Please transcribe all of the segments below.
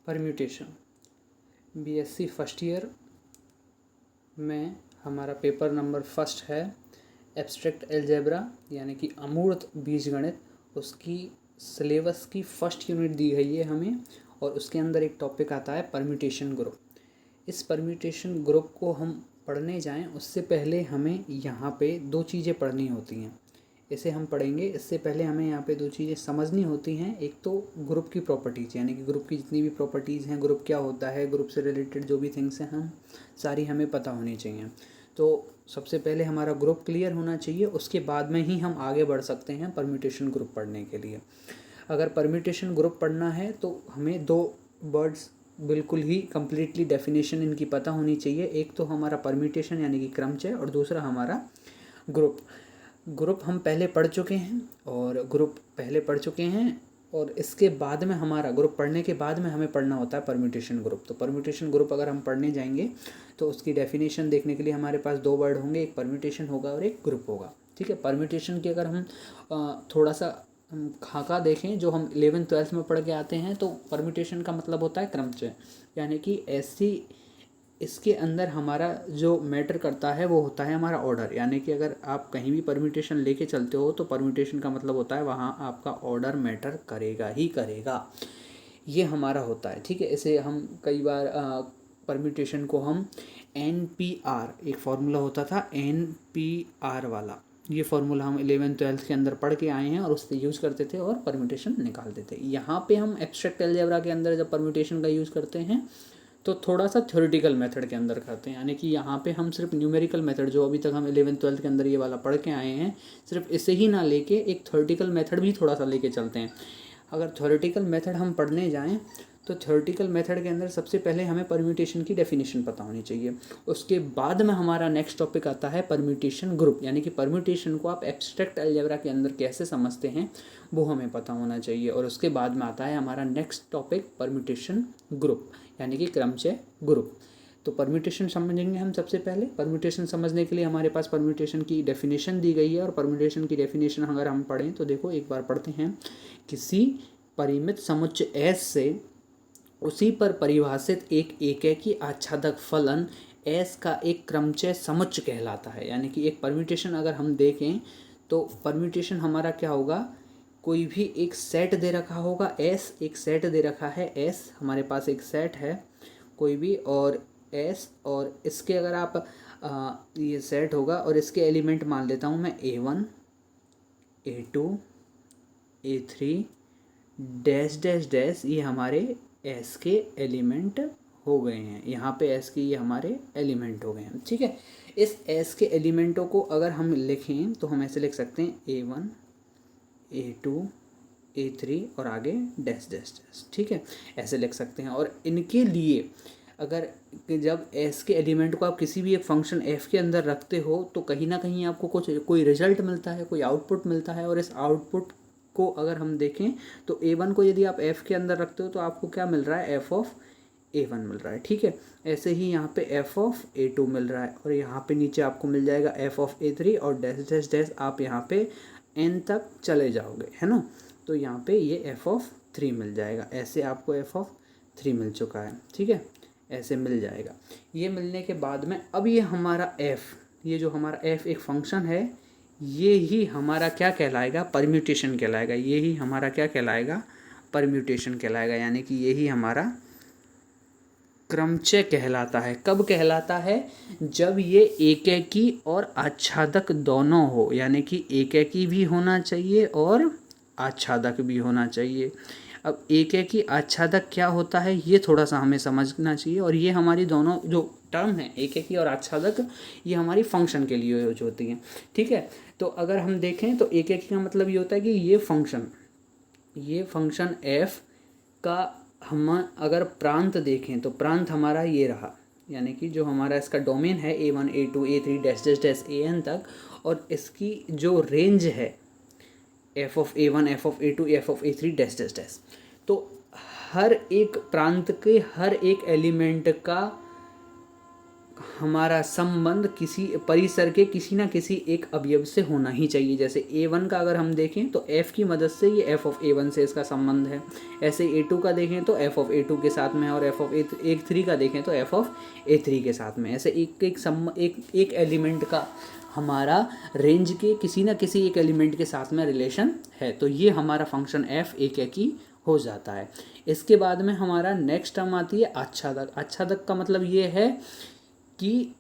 Permutation BSc first year में हमारा paper number first है एब्स्ट्रैक्ट अलजेब्रा यानी कि अमूर्त बीजगणित। उसकी सिलेबस की फर्स्ट यूनिट दी गई है हमें और उसके अंदर एक टॉपिक आता है परम्यूटेशन ग्रुप। इस परम्यूटेशन ग्रुप को हम पढ़ने जाएं उससे पहले हमें यहाँ पे दो चीज़ें पढ़नी होती हैं। इसे हम पढ़ेंगे, इससे पहले हमें यहाँ पे दो चीज़ें समझनी होती हैं। एक तो ग्रुप की प्रॉपर्टीज़ यानी कि ग्रुप की जितनी भी प्रॉपर्टीज़ हैं, ग्रुप क्या होता है, ग्रुप से रिलेटेड जो भी थिंग्स हैं हम सारी हमें पता होनी चाहिए। तो सबसे पहले हमारा ग्रुप क्लियर होना चाहिए, उसके बाद में ही हम आगे बढ़ सकते हैं परम्यूटेशन ग्रुप पढ़ने के लिए। अगर परम्यूटेशन ग्रुप पढ़ना है तो हमें दो वर्ड्स बिल्कुल ही कम्प्लीटली डेफिनेशन इनकी पता होनी चाहिए। एक तो हमारा परम्यूटेशन यानी कि क्रमचय और दूसरा हमारा ग्रुप। ग्रुप हम पहले पढ़ चुके हैं और इसके बाद में हमारा ग्रुप पढ़ने के बाद में हमें पढ़ना होता है परम्यूटेशन ग्रुप। तो परम्यूटेशन ग्रुप अगर हम पढ़ने जाएंगे तो उसकी डेफिनेशन देखने के लिए हमारे पास दो वर्ड होंगे, एक परम्यूटेशन होगा और एक ग्रुप होगा। ठीक है, परम्यूटेशन की अगर हम थोड़ा सा खाका देखें जो हम 11th-12th में पढ़ के आते हैं तो परम्यूटेशन का मतलब होता है क्रमचय, यानी कि ऐसी इसके अंदर हमारा जो मैटर करता है वो होता है हमारा ऑर्डर। यानी कि अगर आप कहीं भी परम्यूटेशन लेके चलते हो तो परम्यूटेशन का मतलब होता है वहाँ आपका ऑर्डर मैटर करेगा ही करेगा, ये हमारा होता है। ठीक है, इसे हम कई बार परम्यूटेशन को हम NPR, एक फार्मूला होता था NPR वाला, ये फार्मूला हम 11th-12th के अंदर पढ़ के आए हैं और उससे यूज़ करते थे और परम्यूटेशन निकालते थे। यहाँ पे हम एब्स्ट्रैक्ट अलजेब्रा के अंदर जब परम्यूटेशन का यूज़ करते हैं तो थोड़ा सा थ्योरेटिकल मेथड के अंदर करते हैं। यानी कि यहाँ पे हम सिर्फ न्यूमेरिकल मेथड जो अभी तक हम 11th-12th के अंदर ये वाला पढ़ के आए हैं, सिर्फ इसे ही ना लेके एक थ्योरेटिकल मेथड भी थोड़ा सा लेके चलते हैं। अगर थ्योरेटिकल मेथड हम पढ़ने जाएं तो थ्योरेटिकल मेथड के अंदर सबसे पहले हमें परम्यूटेशन की डेफिनेशन पता होनी चाहिए। उसके बाद में हमारा नेक्स्ट टॉपिक आता है परम्यूटेशन ग्रुप, यानी कि परम्यूटेशन को आप एब्स्ट्रैक्ट अलजेब्रा के अंदर कैसे समझते हैं वो हमें पता होना चाहिए। और उसके बाद में आता है हमारा नेक्स्ट टॉपिक परम्यूटेशन ग्रुप यानी कि क्रमचय ग्रुप। तो परम्यूटेशन समझेंगे हम सबसे पहले। परम्यूटेशन समझने के लिए हमारे पास परम्यूटेशन की डेफिनेशन दी गई है और परम्यूटेशन की डेफिनेशन अगर हम पढ़ें तो देखो एक बार पढ़ते हैं। किसी परिमित समुच्चय S से उसी पर परिभाषित एक एकैकी आच्छादक फलन S का एक क्रमचय समुच्चय कहलाता है। यानी कि एक परम्यूटेशन अगर हम देखें तो परम्यूटेशन हमारा क्या होगा, कोई भी एक सेट दे रखा होगा S, एक सेट दे रखा है S, हमारे पास एक सेट है कोई भी और S, और इसके अगर आप ये सेट होगा और इसके एलिमेंट मान लेता हूँ मैं A1 A2 A3 dash dash dash, ये हमारे S के एलिमेंट हो गए हैं। यहाँ पे S के ये हमारे एलिमेंट हो गए हैं। ठीक है, इस S के एलिमेंटों को अगर हम लिखें तो हम ऐसे लिख सकते हैं A1 A2 A3 और आगे डैश डैश डैश। ठीक है, ऐसे लिख सकते हैं। और इनके लिए अगर जब S के एलिमेंट को आप किसी भी एक फंक्शन f के अंदर रखते हो तो कहीं ना कहीं आपको कोई रिजल्ट मिलता है, कोई आउटपुट मिलता है। और इस आउटपुट को अगर हम देखें तो A1 को यदि आप f के अंदर रखते हो तो आपको क्या मिल रहा है, f ऑफ A1 मिल रहा है। ठीक है, ऐसे ही यहाँ पे f ऑफ A2 मिल रहा है और यहाँ पे नीचे आपको मिल जाएगा f ऑफ A3 और डैश डैश डैश आप यहाँ पे n तक चले जाओगे, है ना। तो यहाँ पे ये f ऑफ 3 मिल जाएगा। ऐसे आपको f ऑफ 3 मिल चुका है। ठीक है, ऐसे मिल जाएगा। ये मिलने के बाद में अब ये हमारा f, ये जो हमारा f एक फंक्शन है, ये ही हमारा क्या कहलाएगा, परम्यूटेशन कहलाएगा। ये ही हमारा क्या कहलाएगा, परम्यूटेशन कहलाएगा। यानी कि यही हमारा क्रमचय कहलाता है। कब कहलाता है, जब ये एकैकी और आच्छादक दोनों हो। यानी कि एकैकी भी होना चाहिए और आच्छादक भी होना चाहिए। अब एकैकी आच्छादक क्या होता है ये थोड़ा सा हमें समझना चाहिए। और ये हमारी दोनों जो टर्म है एकैकी और आच्छादक, ये हमारी फंक्शन के लिए यूज होती हैं। ठीक है, तो अगर हम देखें तो एकैकी का मतलब ये होता है कि ये फंक्शन f का हम अगर प्रांत देखें तो प्रांत हमारा ये रहा। यानी कि जो हमारा इसका डोमेन है A1 A2 A3 dash dash dash AN तक, और इसकी जो रेंज है f of A1 f of A2 f of A3 dash dash dash. तो हर एक प्रांत के हर एक एलिमेंट का हमारा संबंध किसी परिसर के किसी ना किसी एक अवयव से होना ही चाहिए। जैसे A1 का अगर हम देखें तो F की मदद से ये F ऑफ A1 से इसका संबंध है। ऐसे A2 का देखें तो F ऑफ A2 के साथ में है, और F ऑफ A3 का देखें तो F ऑफ A3 के साथ में। ऐसे एक एलिमेंट का हमारा रेंज के किसी ना किसी एक एलिमेंट के साथ में रिलेशन है, तो ये हमारा फंक्शन f एकेकी हो जाता है। इसके बाद में हमारा नेक्स्ट टर्म आती है आच्छादक। आच्छादक का मतलब ये है कि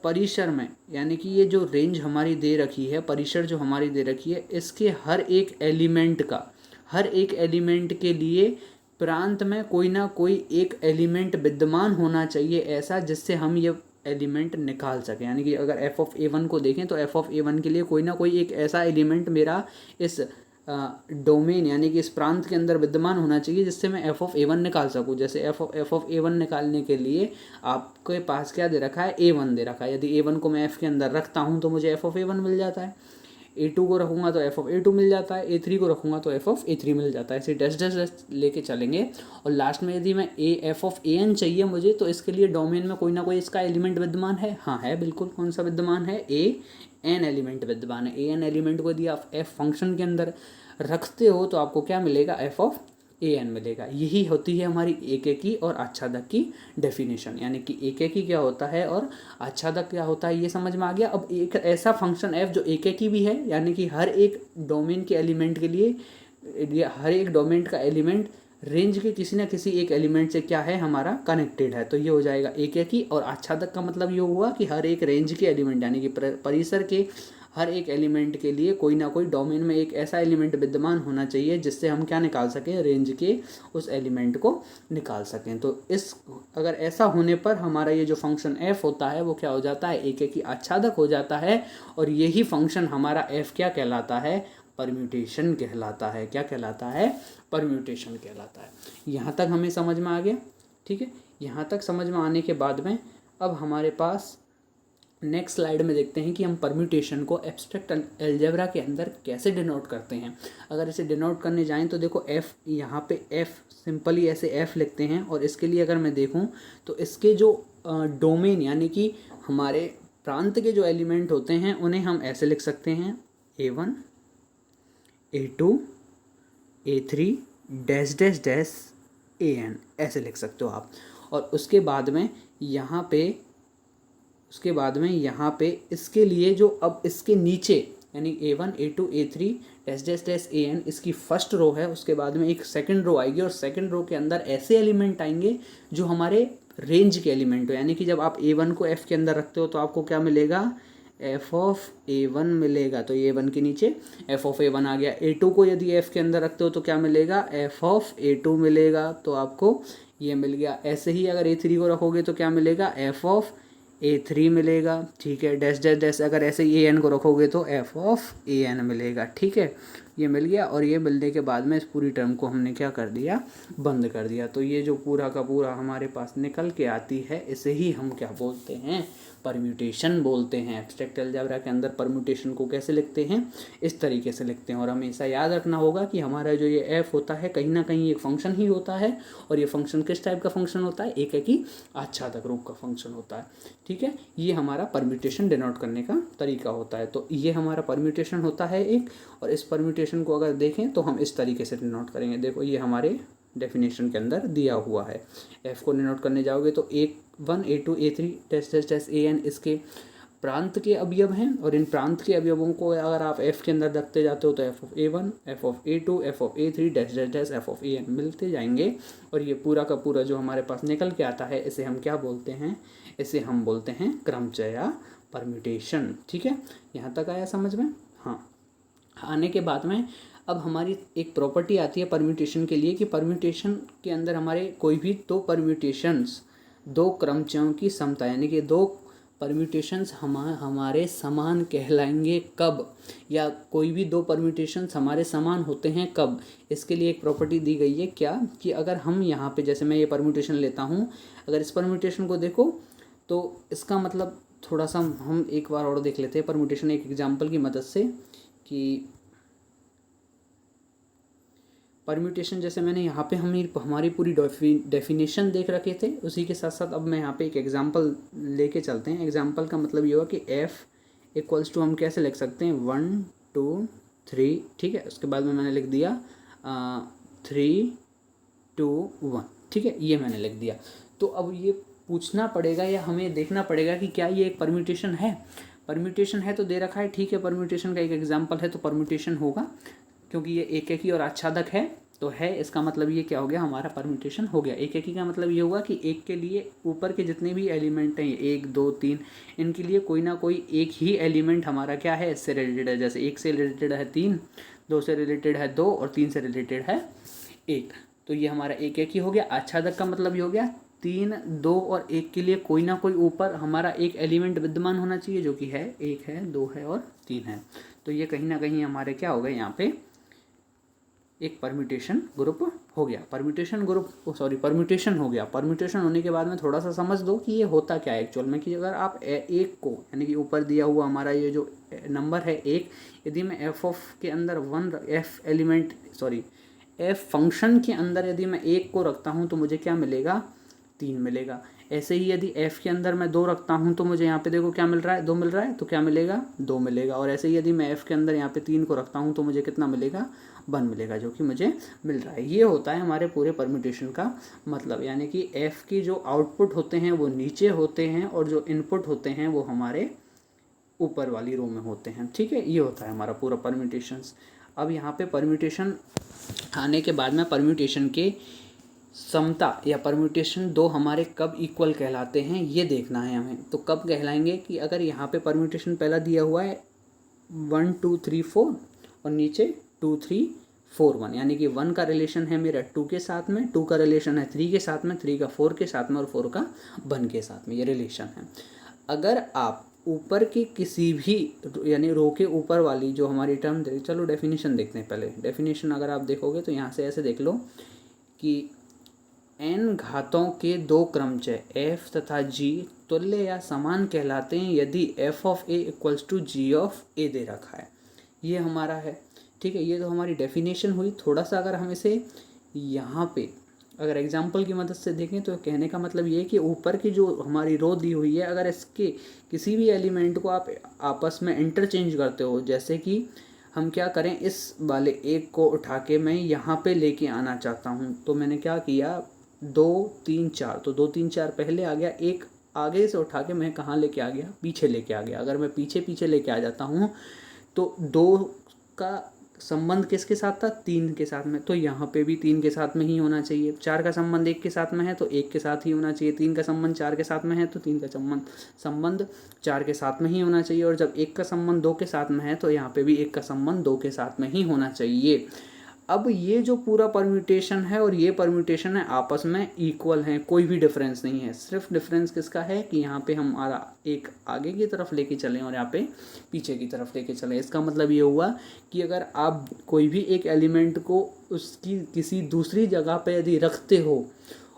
परिसर में, यानी कि ये जो रेंज हमारी दे रखी है, परिसर जो हमारी दे रखी है, इसके हर एक एलिमेंट के लिए प्रांत में कोई ना कोई एक एलिमेंट विद्यमान होना चाहिए ऐसा, जिससे हम ये एलिमेंट निकाल सकें। यानी कि अगर f ऑफ A1 को देखें तो f ऑफ A1 के लिए कोई ना कोई एक ऐसा एलिमेंट मेरा इस डोमेन यानी कि इस प्रांत के अंदर विद्यमान होना चाहिए, जिससे मैं f ऑफ A1 निकाल सकूं। जैसे f ऑफ A1 निकालने के लिए आपके पास क्या दे रखा है, A1 दे रखा है। यदि A1 को मैं f के अंदर रखता हूं तो मुझे f ऑफ A1 मिल जाता है। A2 को रखूँगा तो f ऑफ A2 मिल जाता है। A3 को रखूँगा तो f ऑफ A3 मिल जाता है। ऐसे डैश डैश डैश लेके चलेंगे, और लास्ट में यदि मैं f ऑफ AN चाहिए मुझे, तो इसके लिए डोमेन में कोई ना कोई इसका एलिमेंट विद्यमान है। हाँ है, बिल्कुल। कौन सा विद्यमान है, AN एलिमेंट विद्यमान है। AN एलिमेंट को यदि आप f फंक्शन के अंदर रखते हो तो आपको क्या मिलेगा, f ऑफ AN मिलेगा। यही होती है हमारी एकेकी और आच्छादक की डेफिनेशन। यानी कि एकेकी क्या होता है और आच्छादक क्या होता है, ये समझ में आ गया। अब एक ऐसा फंक्शन f जो एकेकी भी है, यानी कि हर एक डोमेन के एलिमेंट के लिए हर एक डोमेन का एलिमेंट रेंज के किसी न किसी एक एलिमेंट से क्या है, हमारा कनेक्टेड है, तो ये हो जाएगा एकेकी। और आच्छादक का मतलब ये हुआ कि हर एक रेंज के एलिमेंट यानी कि परिसर के हर एक एलिमेंट के लिए कोई ना कोई डोमेन में एक ऐसा एलिमेंट विद्यमान होना चाहिए, जिससे हम क्या निकाल सकें, रेंज के उस एलिमेंट को निकाल सकें। तो अगर ऐसा होने पर हमारा ये जो फंक्शन f होता है वो क्या हो जाता है, एकेकी आच्छादक हो जाता है। और यही फंक्शन हमारा f क्या कहलाता है, परम्यूटेशन कहलाता है। क्या कहलाता है, परम्यूटेशन कहलाता है। यहाँ तक हमें समझ में आ गया, ठीक है। यहाँ तक समझ में आने के बाद में अब हमारे पास नेक्स्ट स्लाइड में देखते हैं कि हम परम्यूटेशन को एब्स्ट्रैक्ट अलजेब्रा के अंदर कैसे डिनोट करते हैं। अगर इसे डिनोट करने जाएं तो देखो f, यहाँ पे f सिंपली ऐसे f लिखते हैं, और इसके लिए अगर मैं देखूं तो इसके जो डोमेन यानी कि हमारे प्रांत के जो एलिमेंट होते हैं उन्हें हम ऐसे लिख सकते हैं, A1 A2 A3 dash dash dash AN, ऐसे लिख सकते हो आप। और उसके बाद में यहाँ पे इसके लिए जो अब इसके नीचे यानी A1 A2 A3 dash dash dash AN इसकी फर्स्ट रो है, उसके बाद में एक सेकंड रो आएगी, और सेकंड रो के अंदर ऐसे एलिमेंट आएंगे जो हमारे रेंज के एलिमेंट हो। यानी कि जब आप A1 को F के अंदर रखते हो तो आपको क्या मिलेगा, f ऑफ A1 मिलेगा, तो A1 के नीचे f ऑफ A1 आ गया। A2 को यदि f के अंदर रखते हो तो क्या मिलेगा, f ऑफ A2 मिलेगा, तो आपको ये मिल गया। ऐसे ही अगर A3 को रखोगे तो क्या मिलेगा, f ऑफ A3 मिलेगा, ठीक है। डैश डैश डैश अगर ऐसे ही AN को रखोगे तो f ऑफ AN मिलेगा, ठीक है। ये मिल गया, और ये मिलने के बाद में इस पूरी टर्म को हमने क्या कर दिया, बंद कर दिया। तो ये जो पूरा का पूरा हमारे पास निकल के आती है, इसे ही हम क्या बोलते हैं, परम्यूटेशन बोलते हैं। एब्स्ट्रैक्ट अलजेब्रा के अंदर परम्यूटेशन को कैसे लिखते हैं, इस तरीके से लिखते हैं। और हमेशा याद रखना होगा कि हमारा जो ये f होता है कहीं ना कहीं एक फंक्शन ही होता है, और ये फंक्शन किस टाइप का फंक्शन होता है, एकेकी आच्छादक रूप का फंक्शन होता है, ठीक है। ये हमारा परम्यूटेशन डिनोट करने का तरीका होता है। तो ये हमारा परम्यूटेशन होता है एक, और इस परम्यूटेशन को अगर देखें तो हम इस तरीके से डिनोट करेंगे। देखो ये हमारे डेफिनेशन के अंदर दिया हुआ है। f को डिनोट करने जाओगे तो A1 A2 A3 dash dash dash AN इसके प्रांत के अवयव हैं, और इन प्रांत के अवयवों को अगर आप f के अंदर रखते जाते हो तो f of A1 f of A2 f of A3 dash dash dash f of AN मिलते जाएंगे। और ये पूरा का पूरा जो हमारे पास निकल के आता है, इसे हम क्या बोलते हैं, इसे हम बोलते हैं क्रमचय या परम्यूटेशन, ठीक है। यहाँ तक आया समझ में, हाँ। आने के बाद में अब हमारी एक प्रॉपर्टी आती है परम्यूटेशन के लिए, कि परम्यूटेशन के अंदर हमारे कोई भी दो परम्यूटेशंस, दो क्रमचयों की समता, यानी कि दो परम्यूटेशंस हमारे समान कहलाएंगे कब, या कोई भी दो परम्यूटेशंस हमारे समान होते हैं कब। इसके लिए एक प्रॉपर्टी दी गई है, क्या, कि अगर हम यहाँ पे जैसे मैं ये परम्यूटेशन लेता हूँ, अगर इस परम्यूटेशन को देखो तो इसका मतलब थोड़ा सा हम एक बार और देख लेते हैं परम्यूटेशन एक एग्जाम्पल की मदद से। कि परम्यूटेशन जैसे मैंने यहाँ पे हमारी पूरी डेफिनेशन देख रखे थे, उसी के साथ साथ अब मैं यहाँ पे एक एग्जांपल लेके चलते हैं। एग्जांपल का मतलब ये हुआ कि f इक्वल्स टू हम कैसे लिख सकते हैं 1 2 3, ठीक है। उसके बाद में मैंने लिख दिया 3 2 1, ठीक है, ये मैंने लिख दिया। तो अब ये पूछना पड़ेगा या हमें देखना पड़ेगा कि क्या ये एक परम्यूटेशन है। परम्यूटेशन है तो दे रखा है, ठीक है, परम्यूटेशन का एक एग्जांपल है तो परम्यूटेशन होगा, क्योंकि ये एक और आच्छादक है तो है, इसका मतलब ये क्या हो गया, हमारा परम्यूटेशन हो गया। एक का मतलब ये हुआ कि एक के लिए ऊपर के जितने भी एलिमेंट हैं 1 2 3, इनके लिए कोई ना कोई एक ही एलिमेंट हमारा क्या है, इससे रिलेटेड है। जैसे 1 से रिलेटेड है 3, 2 से रिलेटेड है 2 और 3 से रिलेटेड है 1, तो ये हमारा एक ही हो गया। आच्छादक का मतलब ये हो गया 3 2 और 1 के लिए कोई ना कोई ऊपर हमारा एक एलिमेंट विद्यमान होना चाहिए, जो कि है 1 है 2 है और 3 है। तो ये कहीं ना कहीं हमारे क्या हो गए, यहाँ पे एक परम्यूटेशन ग्रुप हो गया। परम्यूटेशन हो गया। परम्यूटेशन होने के बाद में थोड़ा सा समझ दो कि ये होता क्या है एक्चुअल में, कि अगर आप एक को, यानी कि ऊपर दिया हुआ हमारा ये जो नंबर है 1, यदि मैं एफ के अंदर एफ फंक्शन के अंदर यदि मैं 1 को रखता हूँ तो मुझे क्या मिलेगा, 3 मिलेगा। ऐसे ही यदि f के अंदर मैं 2 रखता हूँ तो मुझे यहाँ पे देखो क्या मिल रहा है, 2 मिल रहा है, तो क्या मिलेगा, 2 मिलेगा। और ऐसे ही यदि मैं f के अंदर यहाँ पे 3 को रखता हूँ तो मुझे कितना मिलेगा, 1 मिलेगा, जो कि मुझे मिल रहा है। ये होता है हमारे पूरे परम्यूटेशन का मतलब, यानी कि f की जो आउटपुट होते हैं वो नीचे होते हैं और जो इनपुट होते हैं वो हमारे ऊपर वाली रो में होते हैं, ठीक है। ये होता है हमारा पूरा परम्यूटेशंस। अब यहाँ पे परम्यूटेशन आने के बाद में परम्यूटेशन के समता या परम्यूटेशन दो हमारे कब इक्वल कहलाते हैं ये देखना है हमें। तो कब कहलाएंगे कि अगर यहाँ पे परम्यूटेशन पहला दिया हुआ है 1 2 3 4 और नीचे 2 3 4 1, यानी कि 1 का रिलेशन है मेरा 2 के साथ में, 2 का रिलेशन है 3 के साथ में, 3 का 4 के साथ में और 4 का 1 के साथ में, ये रिलेशन है। अगर आप ऊपर की किसी भी यानी रो के ऊपर वाली जो हमारी टर्म चलो डेफिनेशन देखते हैं पहले। डेफिनेशन अगर आप देखोगे तो यहाँ से ऐसे देख लो कि n घातों के 2 क्रमचय f तथा g तुल्य या समान कहलाते हैं यदि f of a equals to g of a दे रखा है। ये हमारा है, ठीक है। ये तो हमारी डेफिनेशन हुई। थोड़ा सा अगर हम इसे यहाँ पे अगर एग्जाम्पल की मदद से देखें तो कहने का मतलब ये है कि ऊपर की जो हमारी रो दी हुई है, अगर इसके किसी भी एलिमेंट को आप आपस में इंटरचेंज करते हो, जैसे कि हम क्या करें, इस वाले 1 को उठा के मैं यहाँ पे लेके आना चाहता हूँ, तो मैंने क्या किया 2 3 4, तो 2 3 4 पहले आ गया, 1 आगे से उठा के मैं कहाँ लेके आ गया, पीछे लेके आ गया। अगर मैं पीछे लेके आ जाता हूँ तो 2 का संबंध किसके साथ था, 3 के साथ में, तो यहाँ पे भी 3 के साथ में ही होना चाहिए। 4 का संबंध 1 के साथ में है तो 1 के साथ ही होना चाहिए। 3 का संबंध 4 के साथ में है तो 3 का संबंध 4 के साथ में ही होना चाहिए। और जब 1 का संबंध 2 के साथ में है तो यहाँ पे भी 1 का संबंध 2 के साथ में ही होना चाहिए। अब ये जो पूरा परम्यूटेशन है और ये परम्यूटेशन है आपस में इक्वल हैं, कोई भी डिफरेंस नहीं है। सिर्फ डिफरेंस किसका है कि यहाँ पे हमारा एक आगे की तरफ लेके चलें और यहाँ पे पीछे की तरफ लेके चलें। इसका मतलब ये हुआ कि अगर आप कोई भी एक एलिमेंट को उसकी किसी दूसरी जगह पे यदि रखते हो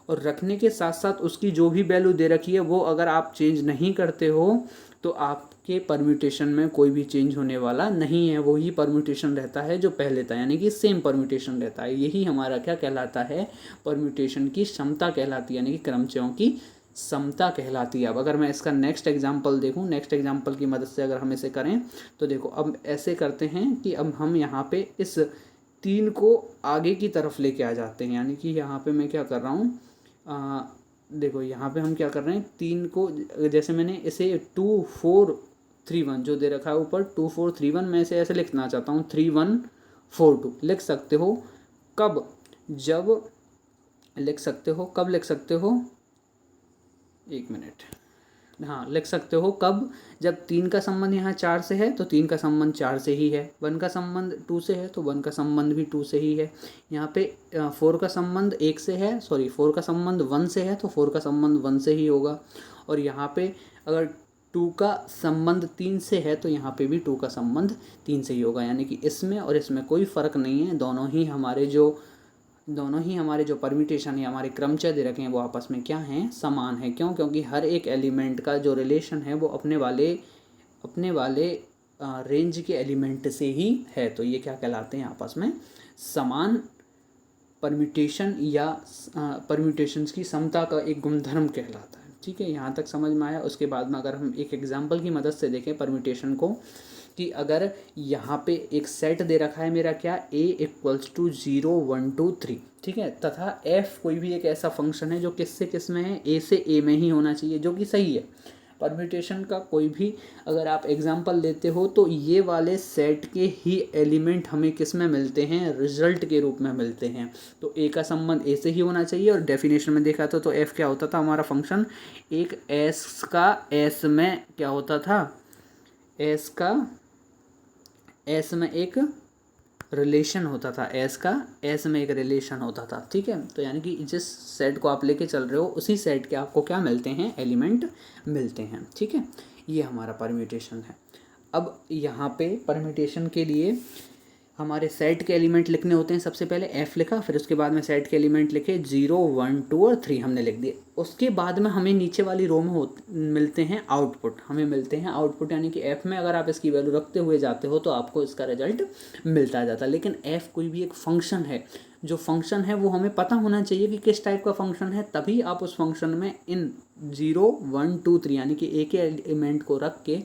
और रखने के साथ साथ उसकी जो भी वैल्यू दे रखी है वो अगर आप चेंज नहीं करते हो तो आपके परम्यूटेशन में कोई भी चेंज होने वाला नहीं है। वही परम्यूटेशन रहता है जो पहले था, यानी कि सेम परम्यूटेशन रहता है। यही हमारा क्या कहलाता है, परम्यूटेशन की समता कहलाती है, यानी कि क्रमचयों की समता कहलाती है। अब अगर मैं इसका नेक्स्ट एग्जाम्पल देखूँ, नेक्स्ट एग्जाम्पल की मदद से अगर हम इसे करें तो देखो अब ऐसे करते हैं कि अब हम यहाँ पे इस 3 को आगे की तरफ लेके आ जाते हैं। यानी कि यहाँ पे मैं क्या कर रहा हूँ, देखो यहाँ पे हम क्या कर रहे हैं, 3 को जैसे मैंने इसे 2 4 3 1 जो दे रखा है ऊपर 2 4 3 1, मैं इसे ऐसे लिखना चाहता हूँ 3 1 4 2 लिख सकते हो। कब, जब लिख सकते हो, कब लिख सकते हो, 1 मिनट, हाँ लिख सकते हो कब, जब 3 का संबंध यहाँ 4 से है तो 3 का संबंध 4 से ही है, 1 का संबंध 2 से है तो 1 का संबंध भी 2 से ही है। यहाँ पे 4 का संबंध 1 से है, 4 का संबंध 1 से है तो 4 का संबंध 1 से ही होगा। और यहाँ पे अगर 2 का संबंध 3 से है तो यहाँ पे भी 2 का संबंध 3 से ही होगा। यानी कि इसमें और इसमें कोई फ़र्क नहीं है, दोनों ही हमारे जो परम्यूटेशन या हमारे क्रमचय दे रखे हैं वो आपस में क्या हैं, समान है। क्यों, क्योंकि हर एक एलिमेंट का जो रिलेशन है वो अपने वाले रेंज के एलिमेंट से ही है। तो ये क्या कहलाते हैं, आपस में समान परम्यूटेशन या परम्यूटेशंस की समता का एक गुणधर्म कहलाता है। ठीक है, यहाँ तक समझ में आया। उसके बाद में अगर हम एक एग्जांपल की मदद से देखें परम्यूटेशन को, कि अगर यहाँ पे एक सेट दे रखा है मेरा क्या, a इक्वल्स टू 0 1 2 3, ठीक है, तथा f कोई भी एक ऐसा फंक्शन है जो किस से किस में है, a से a में ही होना चाहिए, जो कि सही है। परम्यूटेशन का कोई भी अगर आप एग्जांपल लेते हो तो ये वाले सेट के ही एलिमेंट हमें किस में मिलते हैं, रिजल्ट के रूप में मिलते हैं। तो a का संबंध a से ही होना चाहिए, और डेफिनेशन में देखा था तो f क्या होता था, हमारा फंक्शन एक s का s में क्या होता था, s का s में एक रिलेशन होता था, s का s में एक रिलेशन होता था। ठीक है, तो यानी कि जिस सेट को आप लेके चल रहे हो उसी सेट के आपको क्या मिलते हैं, एलिमेंट मिलते हैं। ठीक है, ये हमारा परम्यूटेशन है। अब यहाँ पे परम्यूटेशन के लिए हमारे सेट के एलिमेंट लिखने होते हैं। सबसे पहले f लिखा, फिर उसके बाद में सेट के एलिमेंट लिखे 0 1 2 और 3 हमने लिख दिए। उसके बाद में हमें नीचे वाली रो में मिलते हैं आउटपुट, हमें मिलते हैं आउटपुट, यानी कि f में अगर आप इसकी वैल्यू रखते हुए जाते हो तो आपको इसका रिजल्ट मिलता जाता है। लेकिन f कोई भी एक फंक्शन है, जो फंक्शन है वो हमें पता होना चाहिए कि किस टाइप का फंक्शन है, तभी आप उस फंक्शन में इन 0 1 2 3 यानी कि एक ही एलिमेंट को रख के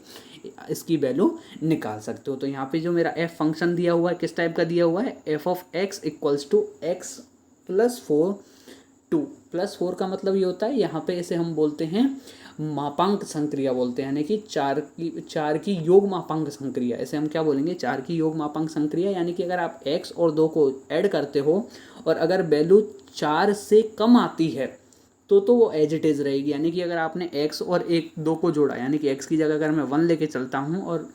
इसकी वैल्यू निकाल सकते हो। तो यहाँ पे जो मेरा f फंक्शन दिया हुआ है किस टाइप का दिया हुआ है, f of x equals to x plus 4 2 plus 4 का मतलब ये होता है, यहाँ पे इसे हम बोलते हैं मापांक संक्रिया बोलते हैं, यानी कि चार की योग मापांक संक्रिया। इसे हम क्या बोलेंगे, 4 की योग मापांक संक्रिया। यानी कि अगर आप x और 2 को ऐड करते हो और अगर वैल्यू 4 से कम आती है तो वो एज इट इज़ रहेगी। यानी कि अगर आपने x और 2 को जोड़ा, यानी कि x की जगह अगर मैं 1 लेके चलता हूँ और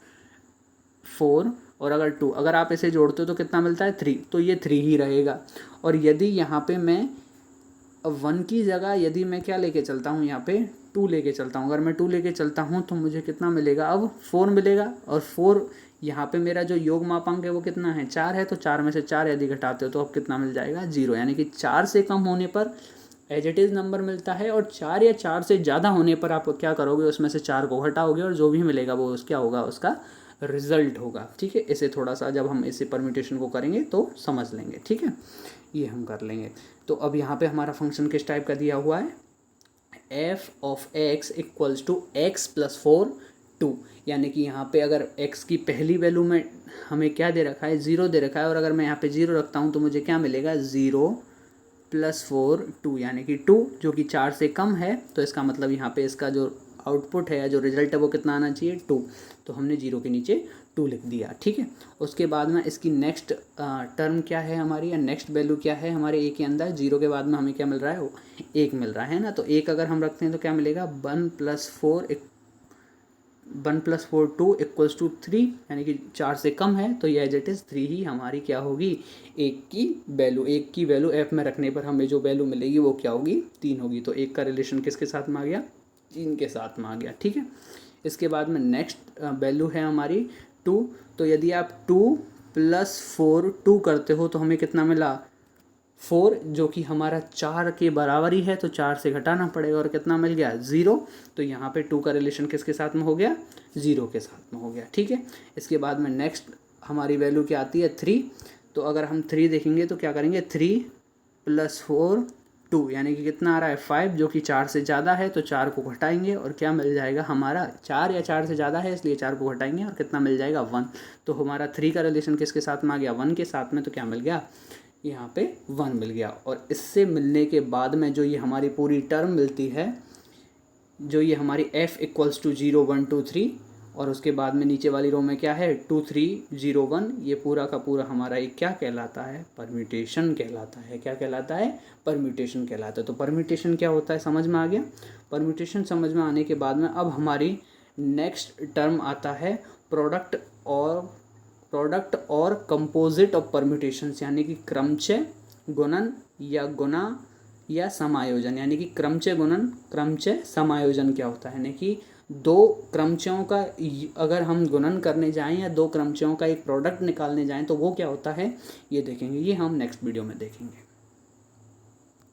4 और अगर 2, अगर आप इसे जोड़ते हो तो कितना मिलता है, 3, तो ये 3 ही रहेगा। और यदि यहाँ पे मैं 1 की जगह यदि मैं क्या लेके चलता हूँ, यहाँ पे 2 लेके चलता हूँ, अगर मैं 2 लेके चलता हूँ तो मुझे कितना मिलेगा, अब 4 मिलेगा। और 4 यहाँ पे मेरा जो योग मापांक है वो कितना है, 4 है, तो 4 में से 4 यदि घटाते हो तो अब कितना मिल जाएगा, 0। यानी कि 4 से कम होने पर एज इट इज़ नंबर मिलता है, और 4 या 4 से ज़्यादा होने पर आप क्या करोगे, उसमें से 4 को घटाओगे और जो भी मिलेगा वो क्या होगा, उसका रिजल्ट होगा। ठीक है, इसे थोड़ा सा जब हम इसे परम्यूटेशन को करेंगे तो समझ लेंगे। ठीक है, ये हम कर लेंगे। तो अब यहाँ पे हमारा फंक्शन किस टाइप का दिया हुआ है, f of x equals to x plus 4 2, यानी कि यहाँ पे अगर x की पहली वैल्यू में हमें क्या दे रखा है, 0 दे रखा है, और अगर मैं यहाँ पे 0 रखता हूँ तो मुझे क्या मिलेगा, 0 प्लस 4 2, यानी कि 2 जो कि 4 से कम है। तो इसका मतलब यहाँ पे इसका जो आउटपुट है या जो रिजल्ट है वो कितना आना चाहिए, 2। तो हमने 0 के नीचे 2 लिख दिया। ठीक है, उसके बाद में इसकी नेक्स्ट टर्म क्या है हमारी, या नेक्स्ट वैल्यू क्या है हमारे a के अंदर, 0 के बाद में हमें क्या मिल रहा है, 1 मिल रहा है ना। तो 1 अगर हम रखते हैं तो क्या मिलेगा, 1 प्लस 4 2 इक्वल्स टू 3, यानी कि 4 से कम है, तो ये एज इट इज़ 3 ही हमारी क्या होगी, 1 की वैल्यू f में रखने पर हमें जो वैल्यू मिलेगी वो क्या होगी, 3 होगी। तो 1 का रिलेशन किसके साथ में आ गया, 3 के साथ में आ गया। ठीक है, इसके बाद में नेक्स्ट वैल्यू है हमारी 2। तो यदि आप 2 प्लस 4 2 करते हो तो हमें कितना मिला, 4, जो कि हमारा 4 के बराबर ही है, तो 4 से घटाना पड़ेगा और कितना मिल गया, 0। तो यहाँ पे 2 का रिलेशन किसके साथ में हो गया, 0 के साथ में हो गया। ठीक है, इसके बाद में नेक्स्ट हमारी वैल्यू क्या आती है, 3। तो अगर हम 3 देखेंगे तो क्या करेंगे, 3 प्लस 4 2, यानी कि कितना आ रहा है, 5, जो कि 4 से ज़्यादा है, तो 4 को घटाएंगे और क्या मिल जाएगा हमारा, 4 या 4 से ज़्यादा है इसलिए 4 को घटाएंगे और कितना मिल जाएगा, 1। तो हमारा 3 का रिलेशन किसके साथ में आ गया, 1 के साथ में। तो क्या मिल गया, यहाँ पे 1 मिल गया। और इससे मिलने के बाद में जो ये हमारी पूरी टर्म मिलती है, जो ये हमारी f इक्वल्स टू 0 1 2 3, और उसके बाद में नीचे वाली रो में क्या है, 2 3 0 1, ये पूरा का पूरा हमारा एक क्या कहलाता है, परम्यूटेशन कहलाता है। क्या कहलाता है, परम्यूटेशन कहलाता है। तो परम्यूटेशन क्या होता है समझ में आ गया। परम्यूटेशन समझ में आने के बाद में अब हमारी नेक्स्ट टर्म आता है प्रोडक्ट और कंपोजिट ऑफ परम्यूटेशंस, यानी कि क्रमचय गुणन या गुणा या समायोजन। यानी कि क्रमचय गुणन, क्रमचय समायोजन क्या होता है, यानी कि 2 क्रमचयों का अगर हम गुणन करने जाएं या 2 क्रमचयों का एक प्रोडक्ट निकालने जाएं तो वो क्या होता है, ये देखेंगे, ये हम नेक्स्ट वीडियो में देखेंगे।